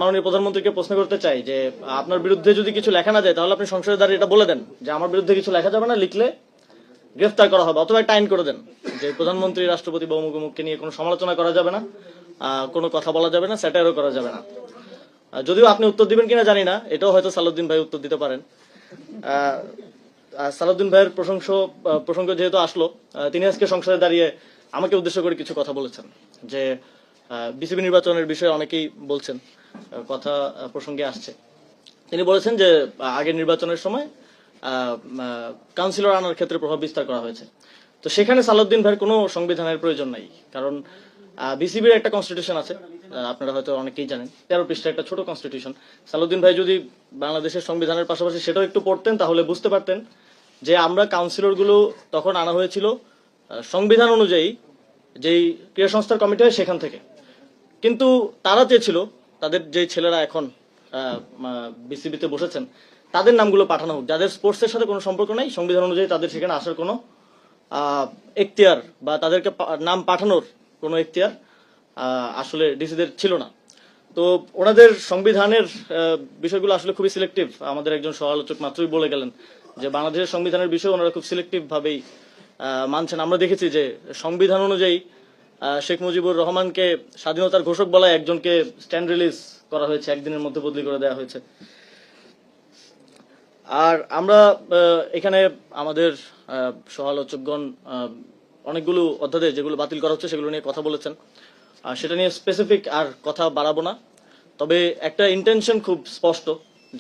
মাননীয় প্রধানমন্ত্রীকে প্রশ্ন করতে চাই যে আপনার বিরুদ্ধে যদি কিছু লেখা না যায় তাহলে আপনি সংসদে দাঁড়িয়ে এটা বলে দেন যে আমার বিরুদ্ধে কিছু লেখা যাবে না, লিখলে গ্রেফতার করা হবে, অথবা একটা আইন করে দেন যে প্রধানমন্ত্রী রাষ্ট্রপতি বা অমুক নিয়ে কোনো সমালোচনা করা যাবে না, কোনো কথা বলা যাবে না, স্যাটায়ারও করা যাবে না। যদিও আপনি উত্তর দিবেন কিনা জানি না, এটাও হয়তো সালাউদ্দিন ভাই উত্তর দিতে পারেন। সালাউদ্দিন ভাইয়ের প্রসঙ্গ যেহেতু আসলো, তিনি আজকে সংসদে দাঁড়িয়ে আমাকে উদ্দেশ্য করে কিছু কথা বলেছেন যে বিসিবি নির্বাচনের বিষয়ে অনেকেই বলছেন, কথা প্রসঙ্গে আসছে। তিনি বলেছেন যে আগের নির্বাচনের সময় কাউন্সিলর আনার ক্ষেত্রে প্রভাব বিস্তার করা হয়েছে। তো সেখানে সালাউদ্দিন ভাইয়ের কোনো সংবিধানের প্রয়োজন নাই, কারণ বিসিবির একটা কনস্টিটিউশন আছে, আপনারা হয়তো অনেকেই জানেন, 13 পৃষ্ঠার একটা ছোট কনস্টিটিউশন। সালাউদ্দিন ভাই যদি বাংলাদেশের সংবিধানের পাশাপাশি সেটাও একটু পড়তেন তাহলে বুঝতে পারতেন যে আমরা কাউন্সিলর গুলো তখন আনা হয়েছিল সংবিধান অনুযায়ী যেই ক্রীড়া সংস্থার কমিটি হয় সেখান থেকে। কিন্তু তারা চেয়েছিল তাদের যে ছেলেরা এখন বিসিবিতে বসেছেন তাদের নামগুলো পাঠানো হোক, যাদের স্পোর্টসের সাথে কোনো সম্পর্ক নাই, সংবিধান অনুযায়ী তাদের সেখানে আসার কোনো এখতিয়ার বা তাদেরকে নাম পাঠানোর কোনো এখতিয়ার আসলে ডিসিদের ছিল না। তো ওনাদের সংবিধানের বিষয়গুলো আসলে খুবই সিলেক্টিভ। আমাদের একজন সমালোচক মাত্রই বলে গেলেন যে বাংলাদেশের সংবিধানের বিষয়ে ওনারা খুব সিলেক্টিভ ভাবেই মানছেন। আমরা দেখেছি যে সংবিধান অনুযায়ী শেখ মুজিবুর রহমানকে স্বাধীনতার ঘোষক বলায় একজনকে স্ট্যান্ড রিলিজ করা হয়েছে, একদিনের মধ্যে বদলি করে দেওয়া হয়েছে। আর আমরা এখানে আমাদের সমালোচকগণ অনেকগুলো অধ্যাদেশ যেগুলো বাতিল করা হচ্ছে সেগুলো নিয়ে কথা বলেছেন, সেটা নিয়ে স্পেসিফিক আর কথা বাড়াবো না। তবে একটা ইন্টেনশন খুব স্পষ্ট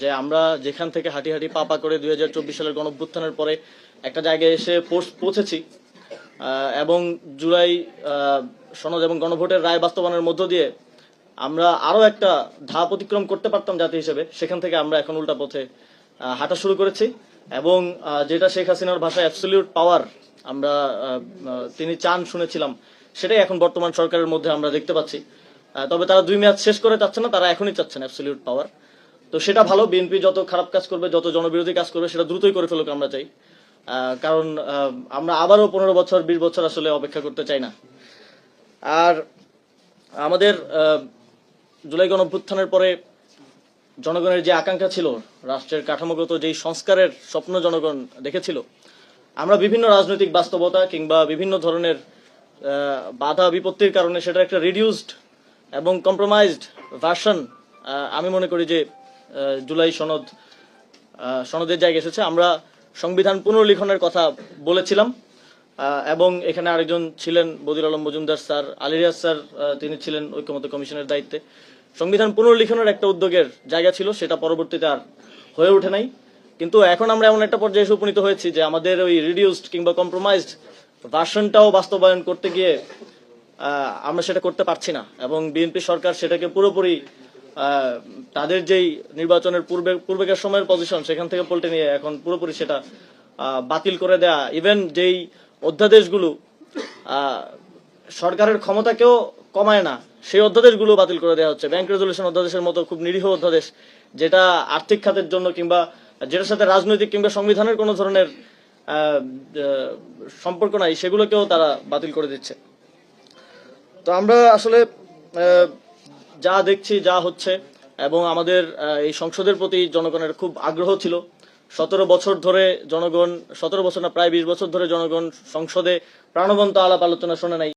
যে আমরা যেখান থেকে হাঁটি হাঁটি পা করে 2024 সালের গণঅভ্যুত্থানের পরে একটা জায়গায় এসে পৌঁছেছি এবং জুলাই সনদ এবং গণভোটের রায় বাস্তবায়নের মধ্য দিয়ে আমরা আরো একটা ধাপ অতিক্রম করতে পারতাম জাতি হিসেবে, সেখান থেকে আমরা এখন উল্টা পথে হাঁটা শুরু করেছি। এবং যেটা শেখ হাসিনার ভাষায় অ্যাবসলিউট পাওয়ার আমরা তিনি চান শুনেছিলাম, সেটাই এখন বর্তমান সরকারের মধ্যে আমরা দেখতে পাচ্ছি। তবে তারা 2 মেয়াদ শেষ করে চাচ্ছে না, তারা এখনই চাচ্ছেন অ্যাবসলিউট পাওয়ার। তো সেটা ভালো, বিএনপি যত খারাপ কাজ করবে, যত জনবিরোধী কাজ করবে সেটা দ্রুতই করে ফেলুক আমরা চাই, কারণ আমরা আবারও 15 বছর 20 বছর আসলে অপেক্ষা করতে চাই না। আর আমাদের জুলাই গণঅভ্যুত্থানের পরে জনগণের যে আকাঙ্ক্ষা ছিল, রাষ্ট্রের কাঠামোগত যেই সংস্কারের স্বপ্ন জনগণ দেখেছিল, আমরা বিভিন্ন রাজনৈতিক বাস্তবতা কিংবা বিভিন্ন ধরনের বাধা বিপত্তির কারণে সেটা একটা রিডিউসড এবং কম্প্রোমাইজড ভার্সন আমি মনে করি যে জুলাই সনদের জায়গায় এসেছে। আমরা সংবিধান পুনর্লিখনের কথা বলেছিলাম এবং এখানে আরেকজন ছিলেন বদিউল আলম মজুমদার স্যার, আলী রিয়াজ স্যার, তিনি ছিলেন ঐক্যমত্য কমিশনের দায়িত্বে। সংবিধান পুনর্লিখনের একটা উদ্যোগের জায়গা ছিল, সেটা পরবর্তীতে আর হয়ে ওঠে নাই। কিন্তু এখন আমরা এমন একটা পর্যায়ে এসে উপনীত হয়েছি যে আমাদের ওই রিডিউসড কিংবা কম্প্রোমাইজড ভার্সনটাও বাস্তবায়ন করতে গিয়ে আমরা সেটা করতে পারছি না, এবং বিএনপি সরকার সেটাকে পুরোপুরি তাদের যেই নির্বাচনের পূর্বেকার সময়ের পজিশন সেখান থেকে পল্টে নিয়ে এখন পুরোপুরি সেটা বাতিল করে দেয়া, ইভেন যেই অধ্যাদেশগুলো সরকারের ক্ষমতাকেও কমায় না সেই অধ্যাদেশগুলো বাতিল করে দেওয়া হচ্ছে। ব্যাংক রেজুলেশন অধ্যাদেশের মতো খুব নিরীহ অধ্যাদেশ, যেটা আর্থিক খাতের জন্য কিংবা যেটার সাথে রাজনৈতিক কিংবা সংবিধানের কোনো ধরনের সম্পর্ক নাই, সেগুলোকেও তারা বাতিল করে দিচ্ছে। তো আমরা আসলে যা দেখছি, যা হচ্ছে, এবং আমাদের এই সংসদের প্রতি জনগণের খুব আগ্রহ ছিল। 17 বছর ধরে জনগণ, 17 বছর না প্রায় 20 বছর ধরে জনগণ সংসদে প্রাণবন্ত আলাপ আলোচনা শোনে নাই।